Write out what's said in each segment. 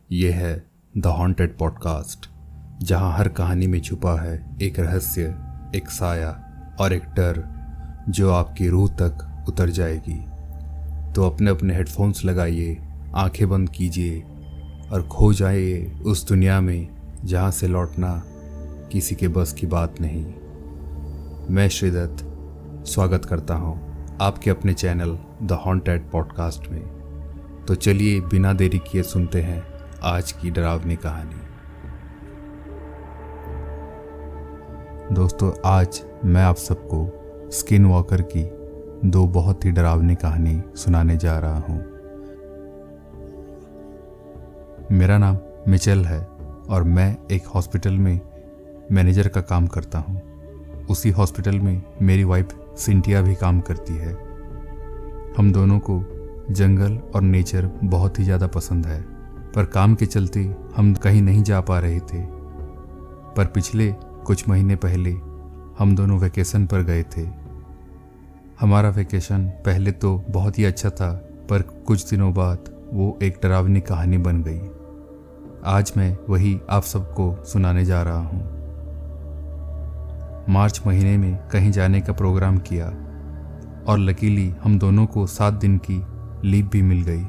ये है the haunted podcast, जहां हर कहानी में छुपा है एक रहस्य, एक साया और एक डर जो आपकी रूह तक उतर जाएगी। तो अपने अपने हेडफोन्स लगाइए, आंखें बंद कीजिए और खो जाइए उस दुनिया में जहां से लौटना किसी के बस की बात नहीं। मैं श्रीदत्त स्वागत करता हूं आपके अपने चैनल द हॉन्टेड पॉडकास्ट में। तो चलिए बिना देरी किए सुनते हैं आज की डरावनी कहानी। दोस्तों, आज मैं आप सबको स्किन वॉकर की दो बहुत ही डरावनी कहानी सुनाने जा रहा हूं। मेरा नाम मिचेल है और मैं एक हॉस्पिटल में मैनेजर का काम करता हूं। उसी हॉस्पिटल में मेरी वाइफ सिंटिया भी काम करती है। हम दोनों को जंगल और नेचर बहुत ही ज़्यादा पसंद है, पर काम के चलते हम कहीं नहीं जा पा रहे थे। पर पिछले कुछ महीने पहले हम दोनों वैकेशन पर गए थे। हमारा वैकेशन पहले तो बहुत ही अच्छा था, पर कुछ दिनों बाद वो एक डरावनी कहानी बन गई। आज मैं वही आप सबको सुनाने जा रहा हूँ। मार्च महीने में कहीं जाने का प्रोग्राम किया और लकीली हम दोनों को 7 दिन की लीव भी मिल गई।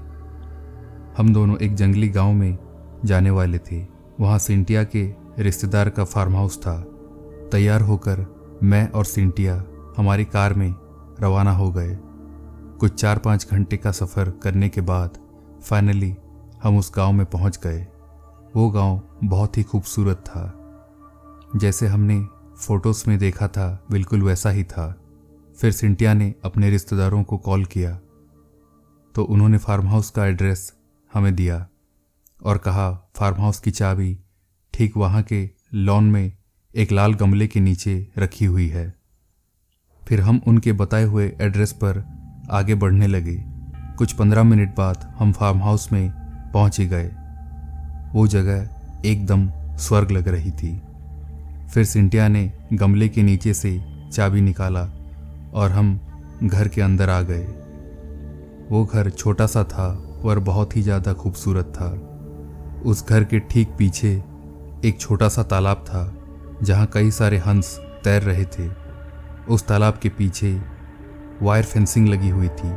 हम दोनों एक जंगली गांव में जाने वाले थे। वहां सिंटिया के रिश्तेदार का फार्म हाउस था। तैयार होकर मैं और सिंटिया हमारी कार में रवाना हो गए। कुछ 4-5 घंटे का सफ़र करने के बाद फाइनली हम उस गांव में पहुंच गए। वो गांव बहुत ही खूबसूरत था। जैसे हमने फोटोज़ में देखा था बिल्कुल वैसा ही था। फिर सिंटिया ने अपने रिश्तेदारों को कॉल किया तो उन्होंने फार्म हाउस का एड्रेस हमें दिया और कहा फार्म हाउस की चाबी ठीक वहाँ के लॉन में एक लाल गमले के नीचे रखी हुई है। फिर हम उनके बताए हुए एड्रेस पर आगे बढ़ने लगे। कुछ 15 मिनट बाद हम फार्म हाउस में पहुँच ही गए। वो जगह एकदम स्वर्ग लग रही थी। फिर सिंटिया ने गमले के नीचे से चाबी निकाला और हम घर के अंदर आ गए। वो घर छोटा सा था पर बहुत ही ज़्यादा खूबसूरत था। उस घर के ठीक पीछे एक छोटा सा तालाब था जहाँ कई सारे हंस तैर रहे थे। उस तालाब के पीछे वायर फेंसिंग लगी हुई थी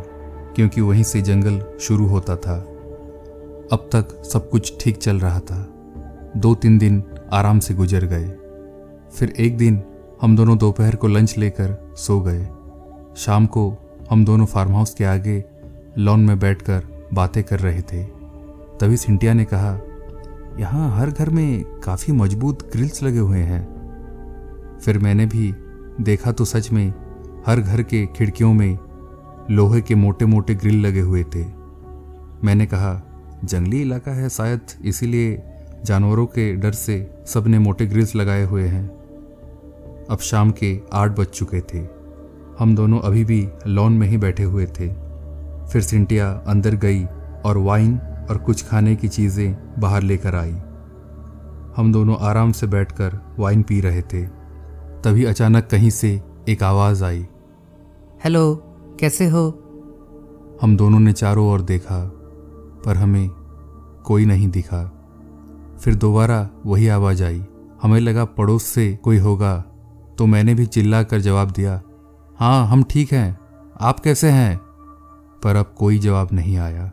क्योंकि वहीं से जंगल शुरू होता था। अब तक सब कुछ ठीक चल रहा था। 2-3 दिन आराम से गुजर गए। फिर एक दिन हम दोनों दोपहर को लंच लेकर सो गए। शाम को हम दोनों फार्म हाउस के आगे लॉन में बैठकर बातें कर रहे थे। तभी सिंटिया ने कहा, यहाँ हर घर में काफ़ी मजबूत ग्रिल्स लगे हुए हैं। फिर मैंने भी देखा तो सच में हर घर के खिड़कियों में लोहे के मोटे मोटे ग्रिल लगे हुए थे। मैंने कहा, जंगली इलाका है शायद, इसीलिए जानवरों के डर से सब ने मोटे ग्रिल्स लगाए हुए हैं। अब शाम के 8 बज चुके थे। हम दोनों अभी भी लॉन में ही बैठे हुए थे। फिर सिंटिया अंदर गई और वाइन और कुछ खाने की चीज़ें बाहर लेकर आई। हम दोनों आराम से बैठकर वाइन पी रहे थे। तभी अचानक कहीं से एक आवाज़ आई, हेलो, कैसे हो? हम दोनों ने चारों ओर देखा पर हमें कोई नहीं दिखा। फिर दोबारा वही आवाज़ आई। हमें लगा पड़ोस से कोई होगा तो मैंने भी चिल्ला कर जवाब दिया, हाँ हम ठीक हैं, आप कैसे हैं? पर अब कोई जवाब नहीं आया।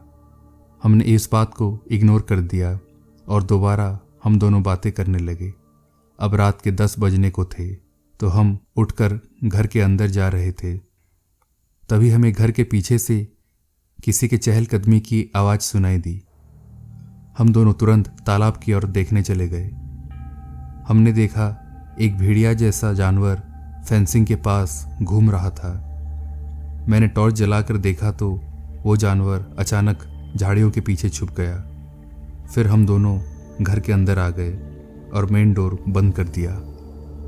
हमने इस बात को इग्नोर कर दिया और दोबारा हम दोनों बातें करने लगे। अब रात के 10 बजने को थे तो हम उठकर घर के अंदर जा रहे थे। तभी हमें घर के पीछे से किसी के चहलकदमी की आवाज़ सुनाई दी। हम दोनों तुरंत तालाब की ओर देखने चले गए। हमने देखा एक भेड़िया जैसा जानवर फेंसिंग के पास घूम रहा था। मैंने टॉर्च जलाकर देखा तो वो जानवर अचानक झाड़ियों के पीछे छुप गया। फिर हम दोनों घर के अंदर आ गए और मेन डोर बंद कर दिया।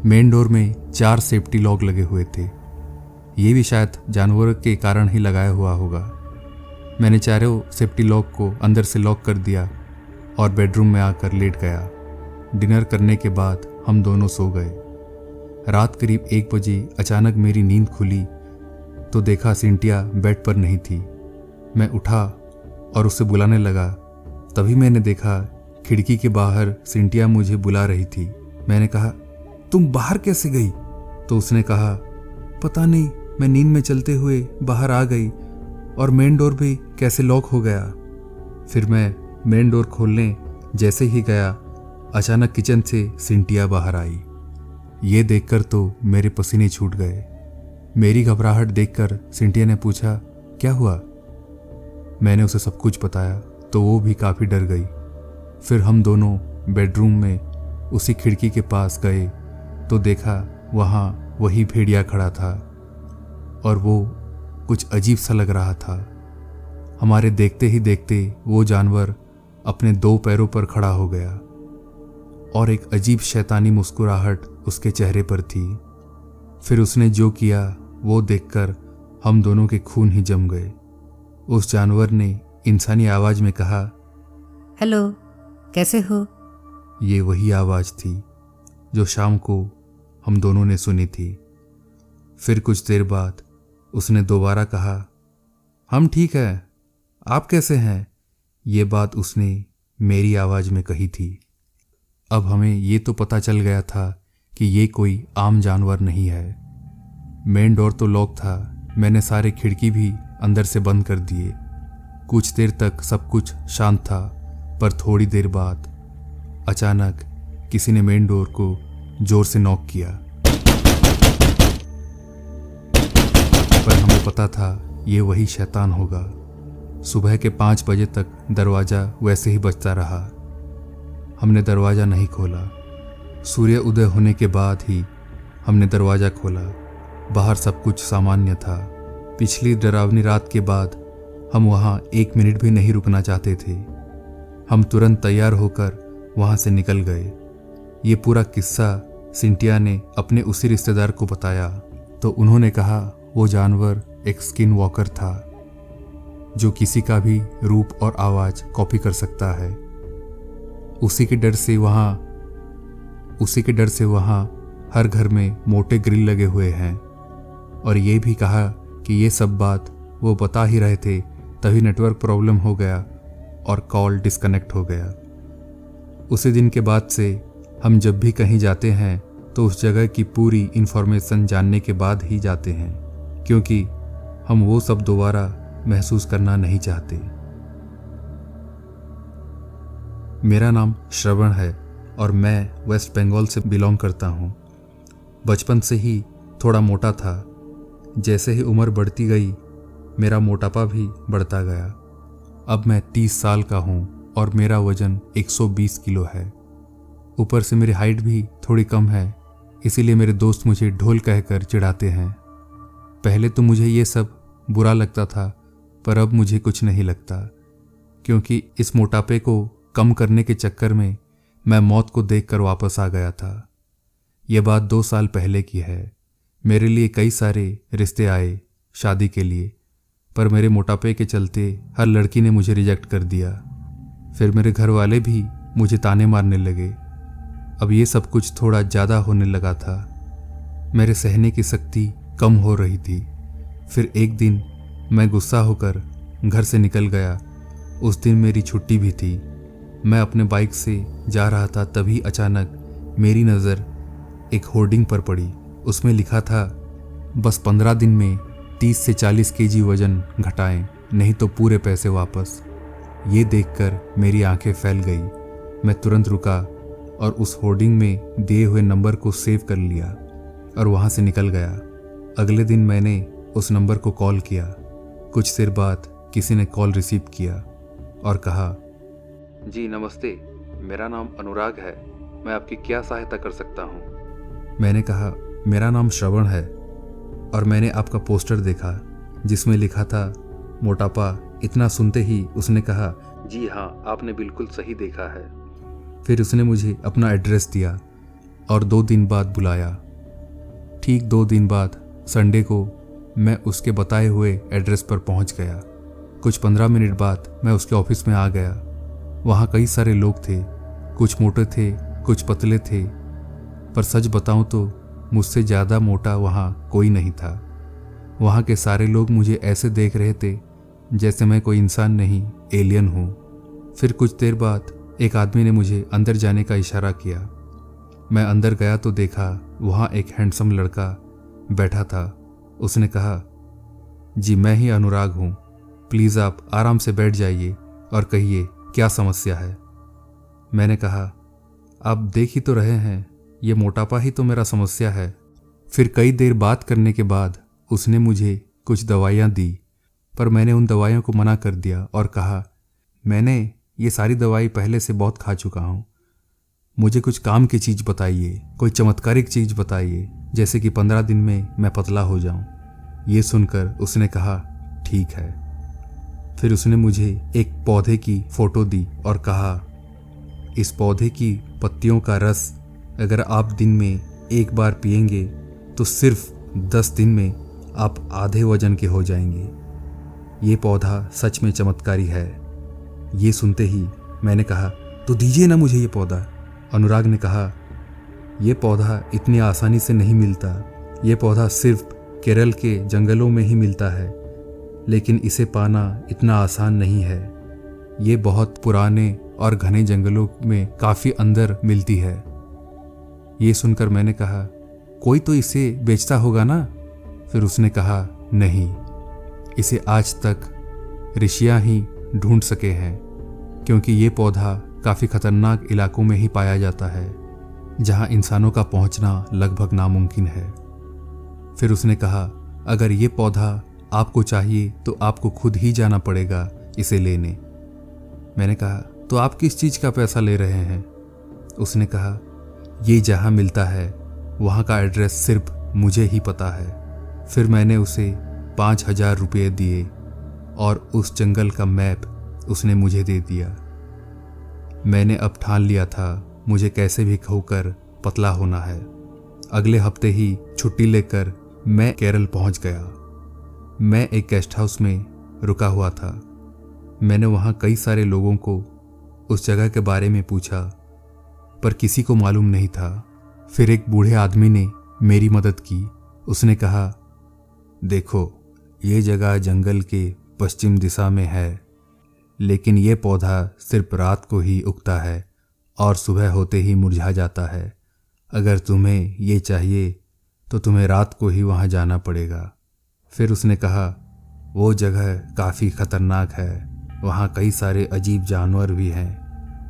मेन डोर में 4 सेफ्टी लॉक लगे हुए थे। ये भी शायद जानवर के कारण ही लगाया हुआ होगा। मैंने चारों सेफ्टी लॉक को अंदर से लॉक कर दिया और बेडरूम में आकर लेट गया। डिनर करने के बाद हम दोनों सो गए। रात करीब 1 बजे अचानक मेरी नींद खुली तो देखा सिंटिया बेड पर नहीं थी। मैं उठा और उसे बुलाने लगा। तभी मैंने देखा खिड़की के बाहर सिंटिया मुझे बुला रही थी। मैंने कहा, तुम बाहर कैसे गई? तो उसने कहा, पता नहीं, मैं नींद में चलते हुए बाहर आ गई और मेन डोर भी कैसे लॉक हो गया। फिर मैं मेन डोर खोलने जैसे ही गया, अचानक किचन से सिंटिया बाहर आई। ये देखकर तो मेरे पसीने छूट गए। मेरी घबराहट देखकर सिंटिया ने पूछा, क्या हुआ? मैंने उसे सब कुछ बताया तो वो भी काफ़ी डर गई। फिर हम दोनों बेडरूम में उसी खिड़की के पास गए तो देखा वहाँ वही भेड़िया खड़ा था और वो कुछ अजीब सा लग रहा था। हमारे देखते ही देखते वो जानवर अपने 2 पैरों पर खड़ा हो गया और एक अजीब शैतानी मुस्कुराहट उसके चेहरे पर थी। फिर उसने जो किया वो देखकर हम दोनों के खून ही जम गए। उस जानवर ने इंसानी आवाज में कहा, हेलो, कैसे हो? ये वही आवाज थी जो शाम को हम दोनों ने सुनी थी। फिर कुछ देर बाद उसने दोबारा कहा, हम ठीक हैं, आप कैसे हैं? ये बात उसने मेरी आवाज में कही थी। अब हमें ये तो पता चल गया था कि ये कोई आम जानवर नहीं है। मेन डोर तो लॉक था। मैंने सारे खिड़की भी अंदर से बंद कर दिए। कुछ देर तक सब कुछ शांत था, पर थोड़ी देर बाद अचानक किसी ने मेन डोर को जोर से नॉक किया। पर हमें पता था ये वही शैतान होगा। सुबह के 5 बजे तक दरवाज़ा वैसे ही बजता रहा। हमने दरवाज़ा नहीं खोला। सूर्य उदय होने के बाद ही हमने दरवाज़ा खोला। बाहर सब कुछ सामान्य था। पिछली डरावनी रात के बाद हम वहाँ 1 मिनट भी नहीं रुकना चाहते थे। हम तुरंत तैयार होकर वहाँ से निकल गए। ये पूरा किस्सा सिंटिया ने अपने उसी रिश्तेदार को बताया तो उन्होंने कहा वो जानवर एक स्किन वॉकर था जो किसी का भी रूप और आवाज़ कॉपी कर सकता है। उसी के डर से वहाँ हर घर में मोटे ग्रिल लगे हुए हैं। और ये भी कहा कि ये सब बात वो बता ही रहे थे, तभी नेटवर्क प्रॉब्लम हो गया और कॉल डिस्कनेक्ट हो गया। उसी दिन के बाद से हम जब भी कहीं जाते हैं तो उस जगह की पूरी इन्फॉर्मेशन जानने के बाद ही जाते हैं, क्योंकि हम वो सब दोबारा महसूस करना नहीं चाहते। मेरा नाम श्रवण है और मैं वेस्ट बंगाल से बिलोंग करता हूँ। बचपन से ही थोड़ा मोटा था। जैसे ही उम्र बढ़ती गई मेरा मोटापा भी बढ़ता गया। अब मैं 30 साल का हूँ और मेरा वज़न 120 किलो है। ऊपर से मेरी हाइट भी थोड़ी कम है, इसीलिए मेरे दोस्त मुझे ढोल कहकर चिढ़ाते हैं। पहले तो मुझे ये सब बुरा लगता था, पर अब मुझे कुछ नहीं लगता, क्योंकि इस मोटापे को कम करने के चक्कर में मैं मौत को देखकर वापस आ गया था। यह बात 2 साल पहले की है। मेरे लिए कई सारे रिश्ते आए शादी के लिए, पर मेरे मोटापे के चलते हर लड़की ने मुझे रिजेक्ट कर दिया। फिर मेरे घर वाले भी मुझे ताने मारने लगे। अब ये सब कुछ थोड़ा ज़्यादा होने लगा था। मेरे सहने की शक्ति कम हो रही थी। फिर एक दिन मैं गुस्सा होकर घर से निकल गया। उस दिन मेरी छुट्टी भी थी। मैं अपने बाइक से जा रहा था, तभी अचानक मेरी नज़र एक होर्डिंग पर पड़ी। उसमें लिखा था, बस 15 दिन में 30 से 40 केजी वजन घटाएं, नहीं तो पूरे पैसे वापस। ये देखकर मेरी आंखें फैल गई। मैं तुरंत रुका और उस होर्डिंग में दिए हुए नंबर को सेव कर लिया और वहाँ से निकल गया। अगले दिन मैंने उस नंबर को कॉल किया। कुछ देर बाद किसी ने कॉल रिसीव किया और कहा, जी नमस्ते, मेरा नाम अनुराग है, मैं आपकी क्या सहायता कर सकता हूँ? मैंने कहा, मेरा नाम श्रवण है और मैंने आपका पोस्टर देखा जिसमें लिखा था मोटापा। इतना सुनते ही उसने कहा, जी हाँ, आपने बिल्कुल सही देखा है। फिर उसने मुझे अपना एड्रेस दिया और 2 दिन बाद बुलाया। ठीक 2 दिन बाद संडे को मैं उसके बताए हुए एड्रेस पर पहुंच गया। कुछ 15 मिनट बाद मैं उसके ऑफिस में आ गया। वहाँ कई सारे लोग थे, कुछ मोटे थे, कुछ पतले थे, पर सच बताऊं तो मुझसे ज़्यादा मोटा वहाँ कोई नहीं था। वहाँ के सारे लोग मुझे ऐसे देख रहे थे जैसे मैं कोई इंसान नहीं, एलियन हूँ। फिर कुछ देर बाद एक आदमी ने मुझे अंदर जाने का इशारा किया। मैं अंदर गया तो देखा वहाँ एक हैंडसम लड़का बैठा था। उसने कहा, जी मैं ही अनुराग हूँ, प्लीज़ आप आराम से बैठ जाइए और कहिए क्या समस्या है। मैंने कहा, आप देख ही तो रहे हैं, ये मोटापा ही तो मेरा समस्या है। फिर कई देर बात करने के बाद उसने मुझे कुछ दवाइयाँ दी, पर मैंने उन दवाइयों को मना कर दिया और कहा, मैंने ये सारी दवाई पहले से बहुत खा चुका हूँ, मुझे कुछ काम की चीज़ बताइए, कोई चमत्कारिक चीज़ बताइए, जैसे कि 15 दिन में मैं पतला हो जाऊँ। ये सुनकर उसने कहा, ठीक है। फिर उसने मुझे एक पौधे की फ़ोटो दी और कहा, इस पौधे की पत्तियों का रस अगर आप दिन में एक बार पिएंगे तो सिर्फ 10 दिन में आप आधे वजन के हो जाएंगे। ये पौधा सच में चमत्कारी है। ये सुनते ही मैंने कहा, तो दीजिए ना मुझे ये पौधा। अनुराग ने कहा, ये पौधा इतनी आसानी से नहीं मिलता, ये पौधा सिर्फ केरल के जंगलों में ही मिलता है, लेकिन इसे पाना इतना आसान नहीं है। ये बहुत पुराने और घने जंगलों में काफ़ी अंदर मिलती है। ये सुनकर मैंने कहा, कोई तो इसे बेचता होगा ना। फिर उसने कहा, नहीं, इसे आज तक ऋषियाँ ही ढूंढ सके हैं, क्योंकि ये पौधा काफ़ी खतरनाक इलाकों में ही पाया जाता है, जहाँ इंसानों का पहुँचना लगभग नामुमकिन है। फिर उसने कहा, अगर ये पौधा आपको चाहिए तो आपको खुद ही जाना पड़ेगा इसे लेने। मैंने कहा, तो आप किस चीज़ का पैसा ले रहे हैं? उसने कहा, ये जहाँ मिलता है वहाँ का एड्रेस सिर्फ मुझे ही पता है। फिर मैंने उसे 5,000 रुपये दिए और उस जंगल का मैप उसने मुझे दे दिया। मैंने अब ठान लिया था मुझे कैसे भी खोकर पतला होना है। अगले हफ्ते ही छुट्टी लेकर मैं केरल पहुंच गया। मैं एक गेस्ट हाउस में रुका हुआ था। मैंने वहां कई सारे लोगों को उस जगह के बारे में पूछा, पर किसी को मालूम नहीं था। फिर एक बूढ़े आदमी ने मेरी मदद की। उसने कहा, देखो, ये जगह जंगल के पश्चिम दिशा में है, लेकिन ये पौधा सिर्फ रात को ही उगता है और सुबह होते ही मुरझा जाता है। अगर तुम्हें ये चाहिए तो तुम्हें रात को ही वहाँ जाना पड़ेगा। फिर उसने कहा, वो जगह काफ़ी खतरनाक है, वहाँ कई सारे अजीब जानवर भी हैं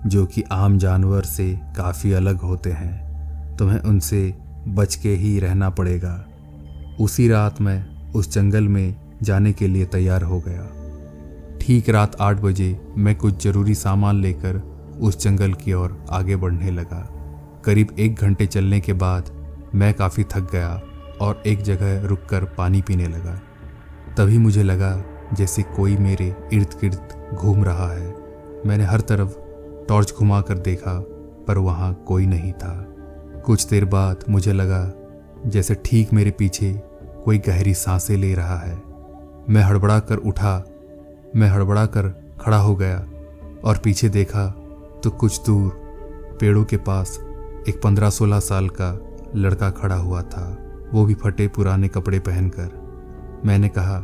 जो कि आम जानवर से काफ़ी अलग होते हैं, तुम्हें उनसे बच के ही रहना पड़ेगा। उसी रात मैं उस जंगल में जाने के लिए तैयार हो गया। ठीक रात 8 बजे मैं कुछ ज़रूरी सामान लेकर उस जंगल की ओर आगे बढ़ने लगा। करीब 1 घंटे चलने के बाद मैं काफ़ी थक गया और एक जगह रुककर पानी पीने लगा। तभी मुझे लगा जैसे कोई मेरे इर्द गिर्द घूम रहा है। मैंने हर तरफ टॉर्च घुमा कर देखा, पर वहाँ कोई नहीं था। कुछ देर बाद मुझे लगा जैसे ठीक मेरे पीछे कोई गहरी सांसें ले रहा है। मैं हड़बड़ा कर खड़ा हो गया और पीछे देखा तो कुछ दूर पेड़ों के पास एक 15-16 साल का लड़का खड़ा हुआ था, वो भी फटे पुराने कपड़े पहनकर। मैंने कहा,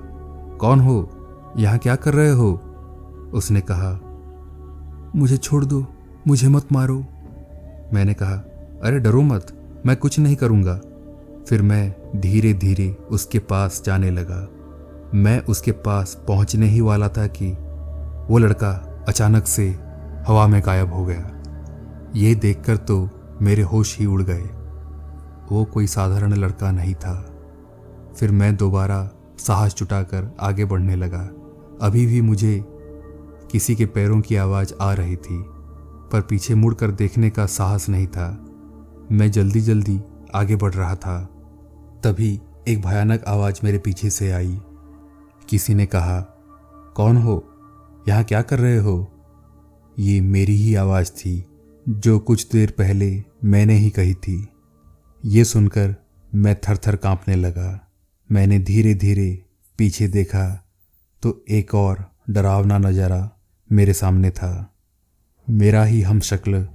कौन हो? यहाँ क्या कर रहे हो? उसने कहा, मुझे छोड़ दो, मुझे मत मारो। मैंने कहा, अरे डरो मत, मैं कुछ नहीं करूँगा। फिर मैं धीरे धीरे उसके पास जाने लगा। मैं उसके पास पहुँचने ही वाला था कि वो लड़का अचानक से हवा में गायब हो गया। ये देखकर तो मेरे होश ही उड़ गए। वो कोई साधारण लड़का नहीं था। फिर मैं दोबारा साहस जुटाकर आगे बढ़ने लगा। अभी भी मुझे किसी के पैरों की आवाज़ आ रही थी, पर पीछे मुड़कर देखने का साहस नहीं था। मैं जल्दी जल्दी आगे बढ़ रहा था। तभी एक भयानक आवाज़ मेरे पीछे से आई। किसी ने कहा, कौन हो? यहाँ क्या कर रहे हो? ये मेरी ही आवाज़ थी जो कुछ देर पहले मैंने ही कही थी। ये सुनकर मैं थर थर काँपने लगा। मैंने धीरे धीरे पीछे देखा तो एक और डरावना नज़ारा मेरे सामने था। मेरा ही हमशक्ल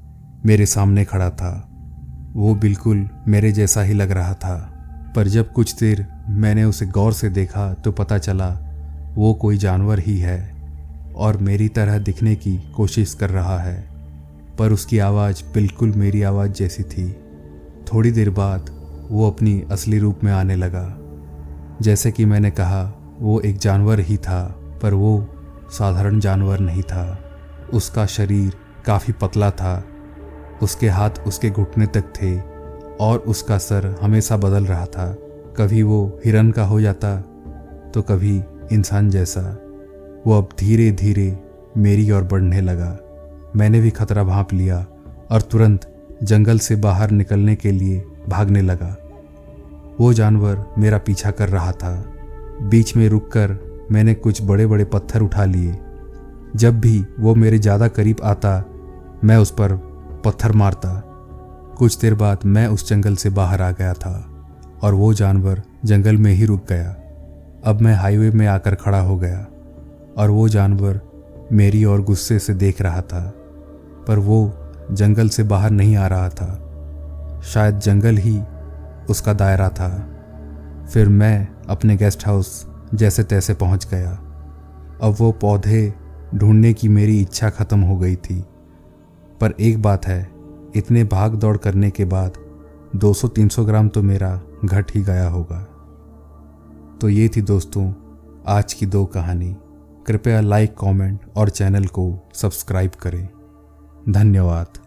मेरे सामने खड़ा था। वो बिल्कुल मेरे जैसा ही लग रहा था, पर जब कुछ देर मैंने उसे गौर से देखा तो पता चला वो कोई जानवर ही है और मेरी तरह दिखने की कोशिश कर रहा है। पर उसकी आवाज़ बिल्कुल मेरी आवाज़ जैसी थी। थोड़ी देर बाद वो अपनी असली रूप में आने लगा। जैसे कि मैंने कहा, वो एक जानवर ही था, पर वो साधारण जानवर नहीं था। उसका शरीर काफ़ी पतला था, उसके हाथ उसके घुटने तक थे और उसका सर हमेशा बदल रहा था। कभी वो हिरन का हो जाता तो कभी इंसान जैसा। वो अब धीरे धीरे मेरी ओर बढ़ने लगा। मैंने भी खतरा भांप लिया और तुरंत जंगल से बाहर निकलने के लिए भागने लगा। वो जानवर मेरा पीछा कर रहा था। बीच में रुककर मैंने कुछ बड़े बड़े पत्थर उठा लिए। जब भी वो मेरे ज़्यादा करीब आता, मैं उस पर पत्थर मारता। कुछ देर बाद मैं उस जंगल से बाहर आ गया था और वो जानवर जंगल में ही रुक गया। अब मैं हाईवे में आकर खड़ा हो गया और वो जानवर मेरी ओर गुस्से से देख रहा था, पर वो जंगल से बाहर नहीं आ रहा था। शायद जंगल ही उसका दायरा था। फिर मैं अपने गेस्ट हाउस जैसे तैसे पहुंच गया। अब वो पौधे ढूंढने की मेरी इच्छा ख़त्म हो गई थी। पर एक बात है, इतने भाग दौड़ करने के बाद 200-300 ग्राम तो मेरा घट ही गया होगा। तो ये थी दोस्तों आज की 2 कहानी। कृपया लाइक, कमेंट और चैनल को सब्सक्राइब करें। धन्यवाद।